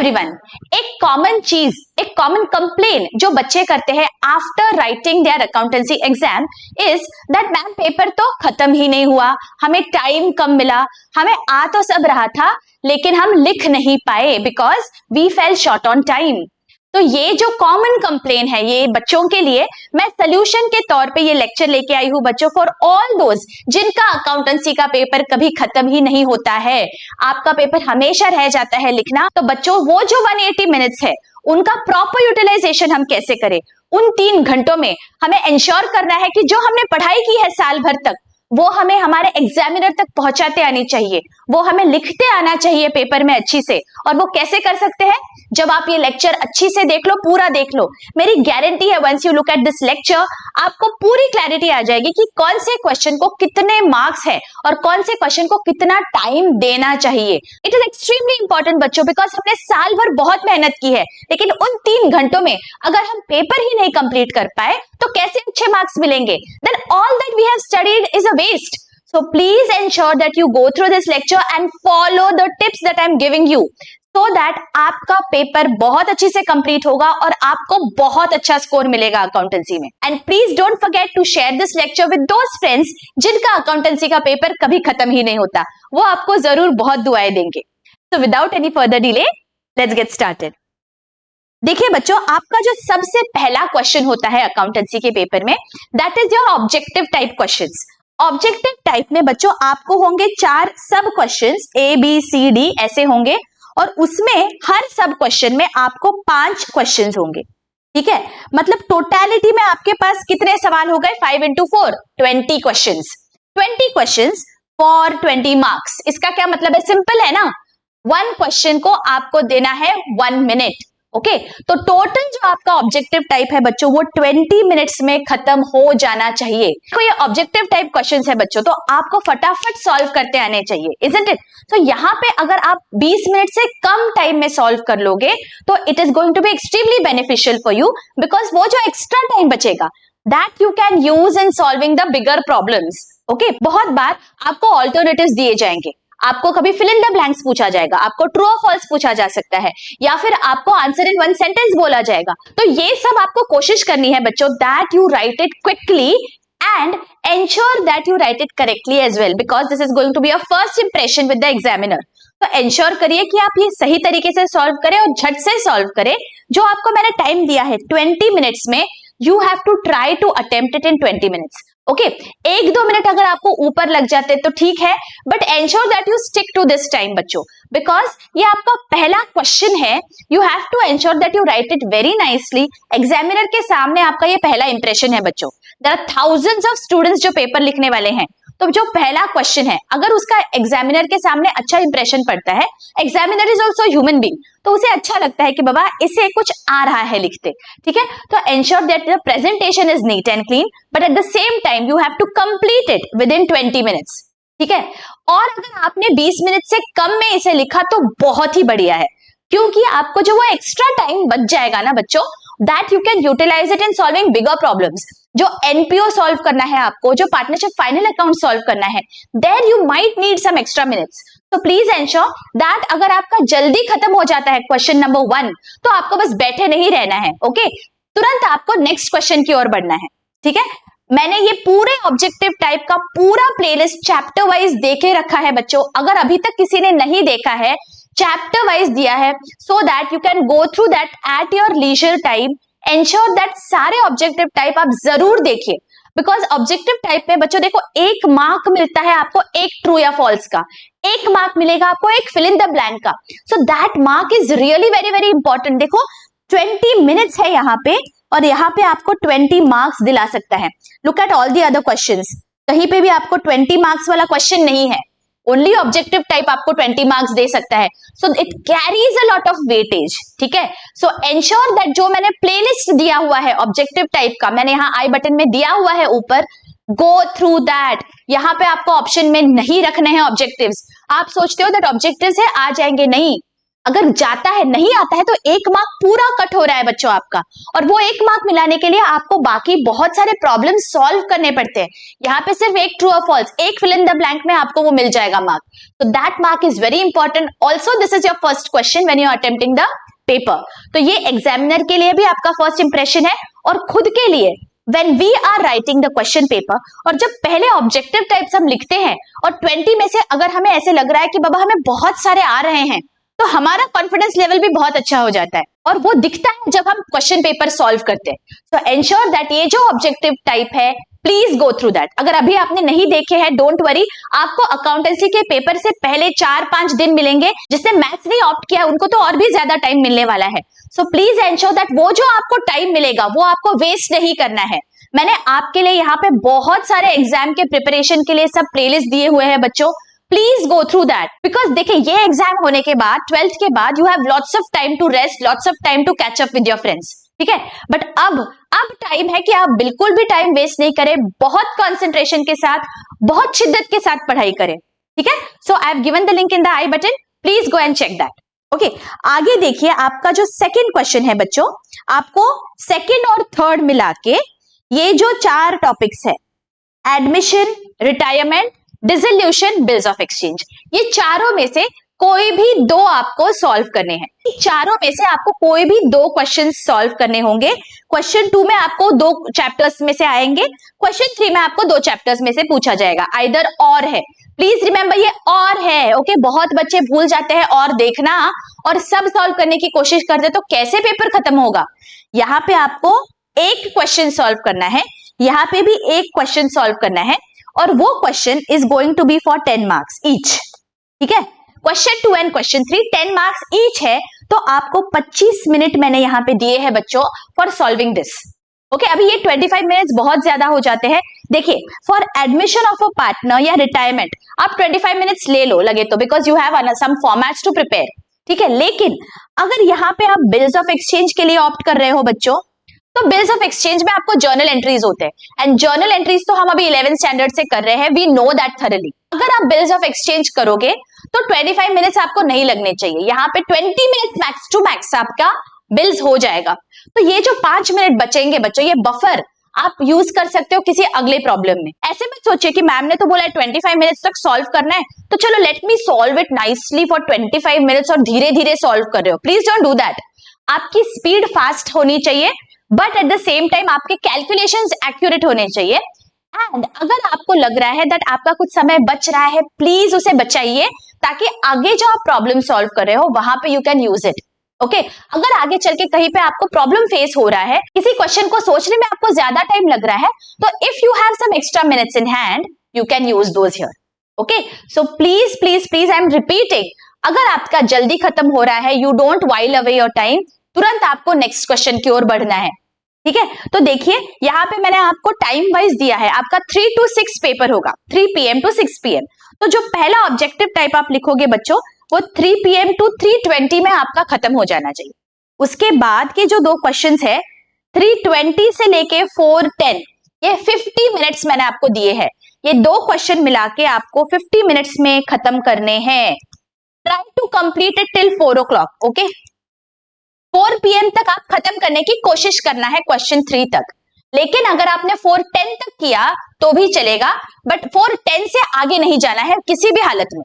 Everyone, एक common चीज, एक कॉमन कंप्लेन जो बच्चे करते हैं after writing their accountancy exam is that ma'am paper तो खत्म ही नहीं हुआ, हमें टाइम कम मिला, हमें आ तो सब रहा था लेकिन हम लिख नहीं पाए because we fell short on time. तो ये जो कॉमन कंप्लेन है ये बच्चों के लिए मैं सोल्यूशन के तौर पे ये लेक्चर लेके आई हूं बच्चों, फॉर ऑल दोज जिनका अकाउंटेंसी का पेपर कभी खत्म ही नहीं होता है, आपका पेपर हमेशा रह जाता है लिखना। तो बच्चों वो जो 180 मिनट्स है उनका प्रॉपर यूटिलाइजेशन हम कैसे करें, उन 3 घंटों में हमें इंश्योर करना है कि जो हमने पढ़ाई की है साल भर तक वो हमें हमारे एग्जामिनर तक पहुंचाते आनी चाहिए, वो हमें लिखते आना चाहिए पेपर में अच्छी से। और वो कैसे कर सकते हैं, जब आप ये लेक्चर अच्छी से देख लो, पूरा देख लो, मेरी गारंटी है once you look at this lecture आपको पूरी क्लैरिटी आ जाएगी कि कौन से क्वेश्चन को कितने मार्क्स है और कौन से क्वेश्चन को कितना टाइम देना चाहिए। इट इज एक्सट्रीमली इंपॉर्टेंट बच्चों, बिकॉज हमने साल भर बहुत मेहनत की है लेकिन उन 3 घंटों में अगर हम पेपर ही नहीं कंप्लीट कर पाए तो कैसे अच्छे मार्क्स मिलेंगे, then all that we have studied is a waste. So please ensure that you go through this lecture and follow the tips that I'm giving you so that आपका paper बहुत अच्छे से कंप्लीट होगा और आपको बहुत अच्छा स्कोर मिलेगा अकाउंटेंसी में। And please don't forget to share this lecture with those friends जिनका अकाउंटेंसी का पेपर कभी खत्म ही नहीं होता, वो आपको जरूर बहुत दुआएं देंगे। So without any further delay, let's get started. देखिए बच्चों, आपका जो सबसे पहला क्वेश्चन होता है अकाउंटेंसी के पेपर में that is your objective type questions. Objective type में बच्चों आपको होंगे 4 सब questions A B C D ऐसे होंगे और उसमें हर सब क्वेश्चन में आपको 5 क्वेश्चंस होंगे। ठीक है, मतलब टोटलिटी में आपके पास कितने सवाल हो गए, 5 into 4 20 questions. 20 questions for 20 marks. इसका क्या मतलब है, सिंपल है ना, 1 क्वेश्चन को आपको देना है 1 मिनट। ओके, तो टोटल जो आपका ऑब्जेक्टिव टाइप है बच्चों वो 20 मिनट्स में खत्म हो जाना चाहिए। तो ये ऑब्जेक्टिव टाइप क्वेश्चंस है बच्चों, तो आपको फटाफट सॉल्व करते आने चाहिए, इजंट इट। तो यहाँ पे अगर आप 20 मिनट से कम टाइम में सॉल्व कर लोगे तो it is going to be extremely beneficial for you, because वो जो एक्स्ट्रा टाइम बचेगा that you can use in solving the bigger problems. Okay, बहुत बार आपको ऑल्टरनेटिव्स दिए जाएंगे, आपको कभी फिल इन द ब्लैंक्स पूछा जाएगा, आपको ट्रू और फॉल्स पूछा जा सकता है, या फिर आपको आंसर इन 1 सेंटेंस बोला जाएगा। तो ये सब आपको कोशिश करनी है बच्चों that you write it quickly and ensure that you write it correctly as well because this is going to be a first impression with the examiner. तो ensure करिए कि आप ये सही तरीके से सॉल्व करें और झट से सॉल्व करें। जो आपको मैंने टाइम दिया है 20 मिनट्स में, you have to try to attempt it in 20 minutes. Okay, 1-2 minute अगर आपको ऊपर लग जाते तो ठीक है, but ensure that you stick to this time बच्चों, बिकॉज ये आपका पहला क्वेश्चन है। You have to ensure that you write it very nicely. Examiner के सामने आपका ये पहला इंप्रेशन है बच्चों, there are thousands of students जो पेपर लिखने वाले हैं, तो जो पहला क्वेश्चन है अगर उसका एग्जामिनर के सामने अच्छा इंप्रेशन पड़ता है, examiner is also human being, तो उसे अच्छा लगता है कि बाबा इसे कुछ आ रहा है लिखते। ठीक है, तो ensure that the presentation is neat and clean, but at the same time you have to complete it within 20 minutes. ठीक है, और अगर आपने 20 मिनट से कम में इसे लिखा तो बहुत ही बढ़िया है, क्योंकि आपको जो वो एक्स्ट्रा टाइम बच जाएगा ना बच्चों, that you can utilize it in solving bigger problems. जो एनपीओ सॉल्व करना है आपको, जो पार्टनरशिप फाइनल अकाउंट सॉल्व करना है, there you might need some extra minutes. तो प्लीज एंश्योर दैट अगर आपका जल्दी खत्म हो जाता है क्वेश्चन नंबर 1 तो आपको बस बैठे नहीं रहना है। ओके, तुरंत आपको नेक्स्ट क्वेश्चन की ओर बढ़ना है। ठीक है, मैंने ये पूरे ऑब्जेक्टिव टाइप का पूरा प्लेलिस्ट चैप्टर वाइज देके रखा है बच्चों, अगर अभी तक किसी ने नहीं देखा है, चैप्टर वाइज दिया है, so that you can go through that at your leisure time. Ensure that सारे ऑब्जेक्टिव टाइप आप जरूर देखिए, बिकॉज ऑब्जेक्टिव टाइप में बच्चों देखो 1 मार्क मिलता है आपको एक ट्रू या फॉल्स का, 1 मार्क मिलेगा आपको एक फिल इन द ब्लैंक का। So that mark is really very very important. देखो 20 मिनट्स है यहाँ पे और यहाँ पे आपको 20 मार्क्स दिला सकता है। Look at all the other questions, कहीं पे भी आपको 20 मार्क्स वाला क्वेश्चन नहीं है, ओनली ऑब्जेक्टिव टाइप आपको 20 मार्क्स दे सकता है। So it carries a lot of weightage. ठीक है, सो एंश्योर दैट जो मैंने प्लेलिस्ट दिया हुआ है ऑब्जेक्टिव टाइप का, मैंने यहाँ आई बटन में दिया हुआ है ऊपर, गो थ्रू दैट। यहाँ पे आपको ऑप्शन में नहीं रखने हैं ऑब्जेक्टिव्स। आप सोचते हो दैट ऑब्जेक्टिव्स है आ जाएंगे, नहीं, अगर जाता है, नहीं आता है, तो 1 मार्क पूरा कट हो रहा है बच्चों आपका। और वो 1 मार्क मिलाने के लिए आपको बाकी बहुत सारे प्रॉब्लम सॉल्व करने पड़ते हैं। यहाँ पे सिर्फ एक ट्रू और फॉल्स, एक फिल इन द ब्लैंक में आपको वो मिल जाएगा मार्क। तो that mark is very important. Also this is your first question when you are attempting the paper. तो ये एग्जामिनर के लिए भी आपका फर्स्ट इंप्रेशन है और खुद के लिए when we are writing the question paper। और जब पहले ऑब्जेक्टिव टाइप्स हम लिखते हैं और 20 में से अगर हमें ऐसे लग रहा है कि बाबा हमें बहुत सारे आ रहे हैं, तो हमारा कॉन्फिडेंस लेवल भी बहुत अच्छा हो जाता है और वो दिखता है जब हम क्वेश्चन पेपर सॉल्व करते हैं। सो एंश्योर दैट ये जो ऑब्जेक्टिव टाइप है, प्लीज गो थ्रू दैट। अगर अभी आपने नहीं देखे हैं, डोंट वरी, आपको अकाउंटेंसी के पेपर से पहले 4-5 दिन मिलेंगे। जिसने मैथ्स नहीं ऑप्ट किया उनको तो और भी ज्यादा टाइम मिलने वाला है। सो प्लीज एंश्योर दैट वो जो आपको टाइम मिलेगा वो आपको वेस्ट नहीं करना है। मैंने आपके लिए यहाँ पे बहुत सारे एग्जाम के प्रिपरेशन के लिए सब प्लेलिस्ट दिए हुए हैं बच्चों, please go through that. Because देखिए, ये एग्जाम होने के बाद, 12th के बाद, you have lots of time to rest, lots of time to catch up with your friends, ठीक है। बट अब टाइम है कि आप बिल्कुल भी टाइम वेस्ट नहीं करें, बहुत कंसंट्रेशन के साथ, बहुत शिद्दत के साथ पढ़ाई करें, ठीक है। So I have given the link in the I button, please go and check that. Okay, आगे देखिए, आपका जो सेकेंड क्वेश्चन है बच्चों, आपको सेकेंड और थर्ड मिला के ये जो 4 टॉपिक्स है, admission, retirement, dissolution, bills of exchange, ये चारों में से कोई भी 2 आपको सॉल्व करने हैं। चारों में से आपको कोई भी 2 क्वेश्चन सॉल्व करने होंगे। क्वेश्चन 2 में आपको 2 चैप्टर्स में से आएंगे, क्वेश्चन 3 में आपको 2 चैप्टर्स में से पूछा जाएगा। आइदर और है, प्लीज रिमेंबर ये और है, ओके। बहुत बच्चे भूल जाते हैं और देखना और सब सॉल्व करने की कोशिश करते तो कैसे पेपर खत्म होगा। यहाँ पे आपको एक क्वेश्चन सॉल्व करना है, यहाँ पे भी एक क्वेश्चन सॉल्व करना है और वो question is going to be for 10 marks each, ठीक है। Question 2 and question 3 10 marks each है, तो आपको 25 मिनट मैंने यहाँ पे दिए हैं बच्चों फॉर सॉल्विंग दिस, ओके। अभी ये 25 मिनट्स बहुत ज्यादा हो जाते हैं। देखिए, for admission of a partner या रिटायरमेंट आप 25 मिनट्स ले लो लगे तो, because you have some formats to prepare, ठीक है। लेकिन अगर यहाँ पे आप बिल्स ऑफ एक्सचेंज के लिए ऑप्ट कर रहे हो बच्चों, तो बिल्स ऑफ एक्सचेंज में आपको जर्नल एंट्रीज होते हैं एंड जर्नल एंट्रीज तो हम अभी 11th स्टैंडर्ड से कर रहे हैं, वी नो दैट थॉरली। अगर आप बिल्स ऑफ एक्सचेंज करोगे तो 25 मिनट्स आपको नहीं लगने चाहिए, यहाँ पे 20 मिनट्स मैक्स टू मैक्स आपका बिल्स हो जाएगा। तो ये जो 5 मिनट बचेंगे बच्चों, ये बफर आप यूज कर सकते हो किसी अगले प्रॉब्लम में। ऐसे मत सोचिए कि मैम ने तो बोला है 25 मिनट्स तक सॉल्व करना है, तो चलो let me solve it nicely for 25 minutes और धीरे धीरे सॉल्व कर रहे हो। Please don't do that. आपकी स्पीड फास्ट होनी चाहिए, but at the same time आपके कैलकुलेशंस एक्यूरेट होने चाहिए। एंड अगर आपको लग रहा है दैट आपका कुछ समय बच रहा है, प्लीज उसे बचाइए, ताकि आगे जो आप प्रॉब्लम सॉल्व कर रहे हो वहां पे you can use it, okay. अगर आगे चल के कहीं पे आपको प्रॉब्लम फेस हो रहा है, किसी क्वेश्चन को सोचने में आपको ज्यादा टाइम लग रहा है, तो if you have some extra minutes in hand, you can use those here, okay. So please please please, I am repeating, अगर आपका जल्दी खत्म हो रहा है, you don't while away your time, तुरंत आपको नेक्स्ट क्वेश्चन की ओर बढ़ना है, ठीक है। तो देखिए, यहाँ पे मैंने आपको टाइम वाइज दिया है, आपका 3 to 6 पेपर होगा, 3 PM to 6 PM। तो जो पहला ऑब्जेक्टिव टाइप आप लिखोगे बच्चों, वो 3 PM to 3:20 में आपका खत्म हो जाना चाहिए। उसके बाद के जो 2 क्वेश्चंस है, 3:20 से लेके 4:10, ये 50 मिनट्स मैंने आपको दिए हैं। ये 2 क्वेश्चन मिला के आपको 50 मिनट्स में खत्म करने हैं। Try to complete it till 4 o'clock, okay. 4 PM तक आप खत्म करने की कोशिश करना है क्वेश्चन 3 तक। लेकिन अगर आपने 4:10 तक किया तो भी चलेगा, बट 4:10 से आगे नहीं जाना है किसी भी हालत में।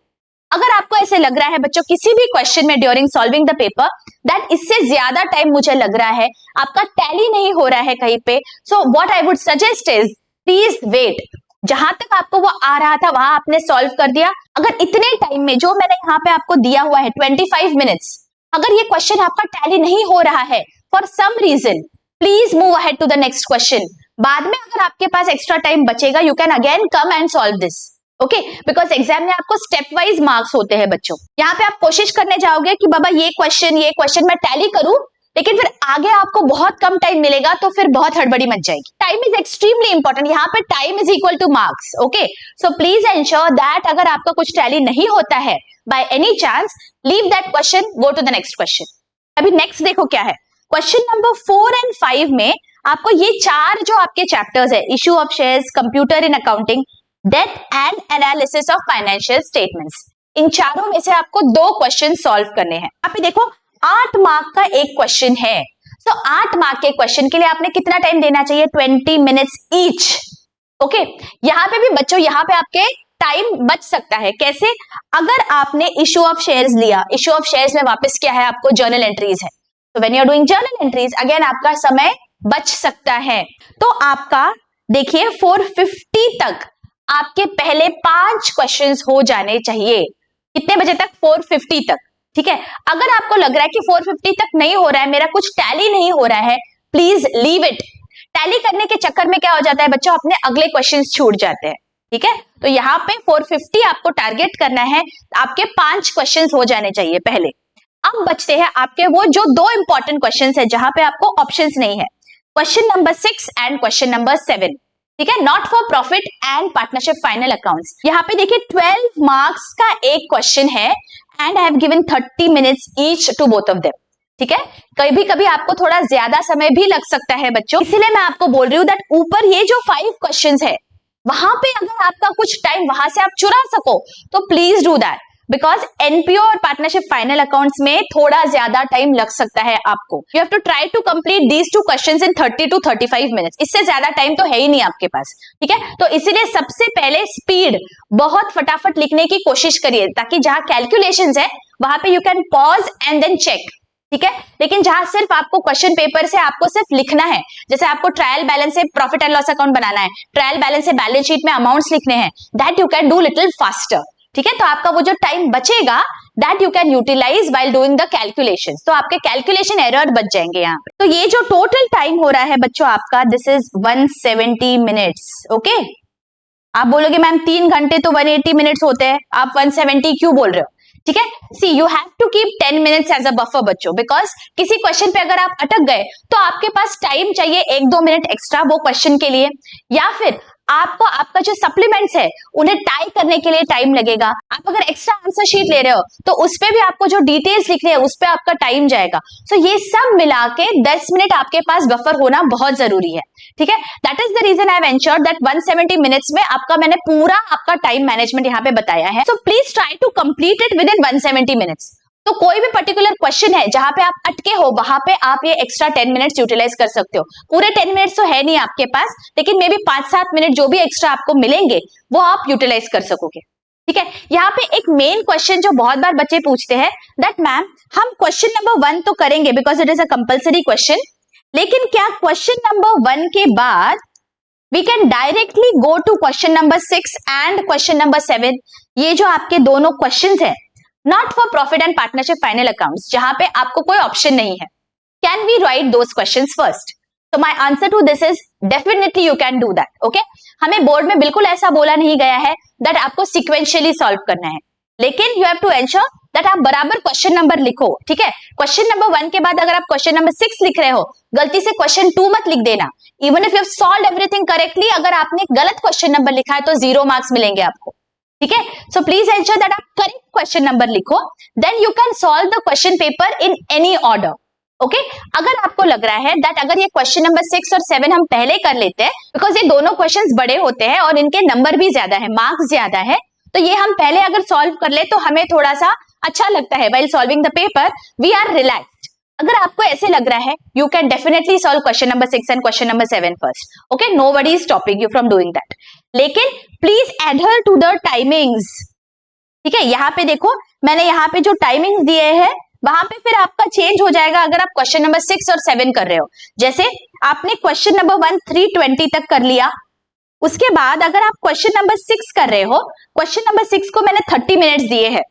अगर आपको ऐसे लग रहा है बच्चों किसी भी क्वेश्चन में during solving the paper that इससे ज्यादा टाइम मुझे लग रहा है, आपका टैली नहीं हो रहा है कहीं पे, so what I would suggest is please wait. जहां तक आपको वो आ रहा था वहां आपने सॉल्व कर दिया। अगर इतने टाइम में जो मैंने यहाँ पे आपको दिया हुआ है 25 मिनट्स, अगर ये क्वेश्चन आपका टैली नहीं हो रहा है for some reason, please move ahead to the next question. बाद में अगर आपके पास एक्स्ट्रा टाइम बचेगा, you can again come and solve this, okay. Because exam में आपको स्टेप वाइज मार्क्स होते हैं बच्चों। यहाँ पे आप कोशिश करने जाओगे कि बाबा ये क्वेश्चन मैं टैली करूं, लेकिन फिर आगे आपको बहुत कम टाइम मिलेगा, तो फिर बहुत हड़बड़ी मच जाएगी। टाइम इज एक्सट्रीमली इंपॉर्टेंट, यहाँ पे time is equal to marks, okay. So please ensure that अगर आपका कुछ टैली नहीं होता है by any chance, leave that question, go to the next question. अभी नेक्स्ट देखो क्या है, क्वेश्चन नंबर 4 and 5 में आपको ये 4 जो आपके चैप्टर्स है, issue of shares, computer in accounting, debt and analysis of financial statements, इन चारों में से आपको 2 क्वेश्चन सॉल्व करने हैं। यहाँ पे देखो 8 मार्क का एक क्वेश्चन है, तो 8 मार्क के क्वेश्चन के लिए आपने कितना टाइम देना चाहिए? 20 मिनट्स ईच। ओके, यहाँ पे भी बच्चों, यहाँ पे आपके टाइम बच सकता है। कैसे? अगर आपने इश्यू ऑफ शेयर्स लिया, इश्यू ऑफ शेयर्स में वापस क्या है? आपको जर्नल एंट्रीज है, तो when you are doing journal entries again आपका समय बच सकता है। तो आपका देखिए 4:50 तक आपके पहले 5 क्वेश्चंस हो जाने चाहिए। कितने बजे तक? 4:50 तक। ठीक है, अगर आपको लग रहा है कि 4:50 तक नहीं हो रहा है, मेरा कुछ टैली नहीं हो रहा है, प्लीज लीव इट। टैली करने के चक्कर में क्या हो जाता है बच्चों? अपने अगले क्वेश्चंस छूट जाते हैं। ठीक है, तो यहाँ पे 4:50 आपको टारगेट करना है, आपके 5 क्वेश्चंस हो जाने चाहिए पहले। अब बचते हैं आपके वो जो 2 इंपॉर्टेंट क्वेश्चंस है जहां पे आपको ऑप्शंस नहीं है, question number 6 and question number 7। ठीक है, not for profit and partnership final accounts. यहाँ पे देखिए 12 मार्क्स का एक क्वेश्चन है and I have given 30 minutes each to both of them. ठीक है, कभी कभी आपको थोड़ा ज्यादा समय भी लग सकता है बच्चों, इसीलिए मैं आपको बोल रही हूँ दैट ऊपर ये जो 5 क्वेश्चंस है वहां पे अगर आपका कुछ टाइम वहां से आप चुरा सको तो please do that, because NPO और पार्टनरशिप फाइनल अकाउंट्स में थोड़ा ज्यादा टाइम लग सकता है आपको। You have to try to complete these 2 questions in 30 to 35 minutes. इससे ज्यादा टाइम तो है ही नहीं आपके पास। ठीक है, तो इसीलिए सबसे पहले स्पीड बहुत फटाफट लिखने की कोशिश करिए, ताकि जहां कैलकुलेशंस है वहां पे you can pause and then check. ठीक है, लेकिन जहां सिर्फ आपको क्वेश्चन पेपर से आपको सिर्फ लिखना है, जैसे आपको ट्रायल बैलेंस से प्रॉफिट एंड लॉस अकाउंट बनाना है, ट्रायल बैलेंस से बैलेंस शीट में अमाउंट्स लिखने हैं, that you can do little faster. ठीक है, तो आपका वो जो टाइम बचेगा that you can utilise while doing the calculations, तो आपके कैलकुलेशन एरर बच जाएंगे यहाँ पे। तो ये जो टोटल टाइम हो रहा है बच्चों आपका, दिस इज 170 मिनट्स। ओके, आप बोलोगे मैम 3 घंटे तो 180 मिनट्स होते हैं, आप 170 क्यों बोल रहे हो? ठीक है, see you have to keep 10 minutes as a buffer बच्चों, बिकॉज किसी क्वेश्चन पे अगर आप अटक गए तो आपके पास टाइम चाहिए 1-2 मिनट एक्स्ट्रा वो क्वेश्चन के लिए, या फिर आपको आपका जो सप्लीमेंट्स है उन्हें टाई करने के लिए टाइम लगेगा। आप अगर एक्स्ट्रा आंसर शीट ले रहे हो तो उस पे भी आपको जो डिटेल्स लिखने हैं उस पे आपका टाइम जाएगा। सो ये सब मिला के 10 मिनट आपके पास बफर होना बहुत जरूरी है। ठीक है, that is the reason I have ensured that 170 minutes में आपका मैंने पूरा आपका टाइम मैनेजमेंट यहाँ पे बताया है। So please try to complete it within 170 minutes. तो कोई भी पर्टिकुलर क्वेश्चन है जहां पे आप अटके हो वहां पे आप ये एक्स्ट्रा 10 मिनट्स यूटिलाइज कर सकते हो। पूरे 10 मिनट्स तो है नहीं आपके पास, लेकिन मे बी 5-7 मिनट जो भी एक्स्ट्रा आपको मिलेंगे वो आप यूटिलाइज कर सकोगे। ठीक है, यहाँ पे एक मेन क्वेश्चन जो बहुत बार बच्चे पूछते हैं दैट मैम हम क्वेश्चन नंबर 1 तो करेंगे because it is a compulsory question, लेकिन क्या क्वेश्चन नंबर 1 के बाद we can directly go to question number 6 and question number 7? ये जो आपके दोनों क्वेश्चन है not for profit and partnership final accounts, जहां पे आपको कोई ऑप्शन नहीं है, can we write those questions first? तो my answer to this is definitely you can do that. Okay, हमें बोर्ड में बिल्कुल ऐसा बोला नहीं गया है दैट आपको सिक्वेंशियली सॉल्व करना है, लेकिन you have to ensure that आप बराबर क्वेश्चन नंबर लिखो। ठीक है, क्वेश्चन नंबर 1 के बाद अगर आप क्वेश्चन नंबर 6 लिख रहे हो, गलती से क्वेश्चन 2 मत लिख देना। Even if you have solved everything correctly, अगर आपने गलत क्वेश्चन नंबर लिखा है तो 0 मार्क्स मिलेंगे आपको। ठीक है, सो प्लीज एंश्योर दैट आप करेक्ट क्वेश्चन नंबर लिखो, then you can solve the question paper in any order. Okay, अगर आपको लग रहा है दैट अगर ये क्वेश्चन नंबर 6 और 7 हम पहले कर लेते हैं बिकॉज ये दोनों क्वेश्चंस बड़े होते हैं और इनके नंबर भी ज्यादा है, मार्क्स ज्यादा है, तो ये हम पहले अगर सॉल्व कर ले तो हमें थोड़ा सा अच्छा लगता है, while solving the paper we are relaxed. अगर आपको ऐसे लग रहा है you can definitely solve question number 6 and question number 7 first. Okay, nobody is stopping you from doing that, लेकिन please adhere to the timings. ठीक है, यहाँ पे देखो मैंने यहाँ पे जो टाइमिंग्स दिए हैं वहां पे फिर आपका चेंज हो जाएगा अगर आप क्वेश्चन नंबर 6 और 7 कर रहे हो। जैसे आपने क्वेश्चन नंबर 1 3:20 तक कर लिया, उसके बाद अगर आप क्वेश्चन नंबर 6 कर रहे हो, क्वेश्चन नंबर 6 को मैंने 30 मिनट्स दिए हैं,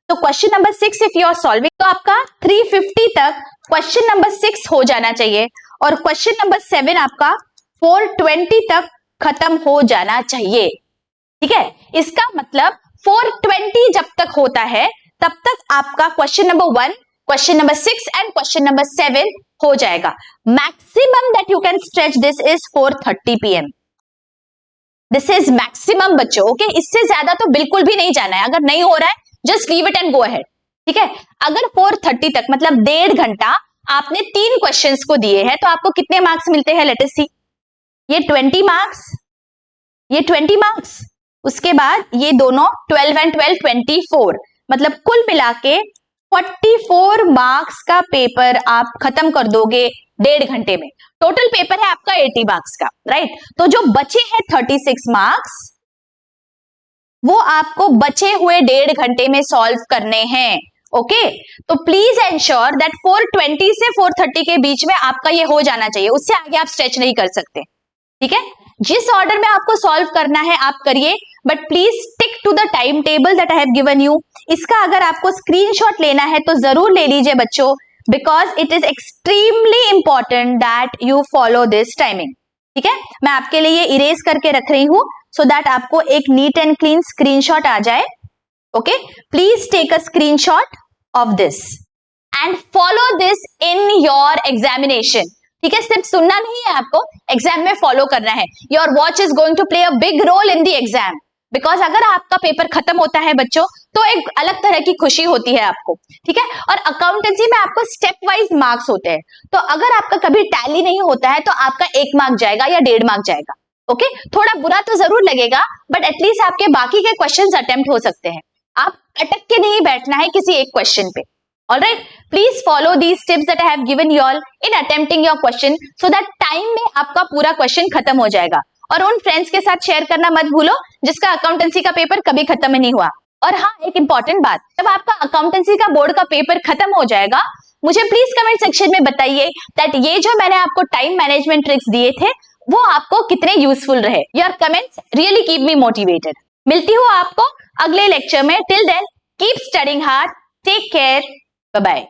तो question number 6 if you are solving तो आपका 3:50 तक क्वेश्चन नंबर 6 हो जाना चाहिए और क्वेश्चन नंबर 7 आपका 4:20 तक खत्म हो जाना चाहिए। ठीक है, इसका मतलब 4:20 जब तक होता है तब तक आपका question number 1, question number 6 and question number 7 हो जाएगा। Maximum that you can stretch this is 4:30 PM। This is maximum बच्चों। ओके, इससे ज्यादा तो बिल्कुल भी नहीं जाना है। अगर नहीं हो रहा है just leave it and go ahead. ठीक है, अगर 4:30 तक मतलब 1.5 घंटा आपने 3 क्वेश्चंस को दिए हैं तो आपको कितने मार्क्स मिलते हैं? लेट अस सी, ये 20 मार्क्स, ये 20 मार्क्स, उसके बाद ये दोनों 12 एंड 12 24, मतलब कुल मिला के 44 मार्क्स का पेपर आप खत्म कर दोगे 1.5 घंटे में। टोटल पेपर है आपका 80 मार्क्स का, राइट। तो जो बचे हैं 36 मार्क्स, वो आपको बचे हुए 1.5 घंटे में सॉल्व करने हैं। ओके, तो प्लीज एंश्योर दैट 420 से 430 के बीच में आपका ये हो जाना चाहिए, उससे आगे आप स्ट्रेच नहीं कर सकते, ठीक है। जिस ऑर्डर में आपको सॉल्व करना है आप करिए, but please stick to the time table that I have given you. इसका अगर आपको स्क्रीनशॉट लेना है तो जरूर ले लीजिए बच्चों, because it is extremely important that you follow this timing, ठीक है। मैं आपके लिए इरेज करके रख रही हूं सो दैट आपको एक नीट एंड क्लीन स्क्रीनशॉट आ जाए। Okay, please take a screenshot of this and follow this in your examination, ठीक है। सिर्फ सुनना नहीं है, आपको एग्जाम में फॉलो करना है। Your watch is going to play a big role in the exam, because अगर आपका पेपर खत्म होता है बच्चों तो एक अलग तरह की खुशी होती है आपको, ठीक है। और अकाउंटेंसी में आपको स्टेप वाइज मार्क्स होते हैं, तो अगर आपका कभी टैली नहीं होता है तो आपका 1 मार्क जाएगा या 1.5 मार्क जाएगा। ओके, थोड़ा बुरा तो जरूर लगेगा, बट एटलीस्ट आपके बाकी के क्वेश्चंस अटेम्प्ट हो सकते हैं। आप अटक के नहीं बैठना है किसी एक क्वेश्चन पे। Alright, please follow these tips that I have given you all in attempting your question so that time में आपका पूरा क्वेश्चन खत्म हो जाएगा। और उन फ्रेंड्स के साथ शेयर करना मत भूलो जिसका अकाउंटेंसी का पेपर कभी खत्म ही नहीं हुआ। और हाँ, एक इंपॉर्टेंट बात, जब आपका अकाउंटेंसी का बोर्ड का पेपर खत्म हो जाएगा, मुझे प्लीज कमेंट सेक्शन में बताइए दैट ये जो मैंने आपको टाइम मैनेजमेंट ट्रिक्स दिए थे वो आपको कितने यूजफुल रहे। Your comments really keep me motivated. मिलती हूँ आपको अगले लेक्चर में। Till then keep studying hard, take care, bye bye.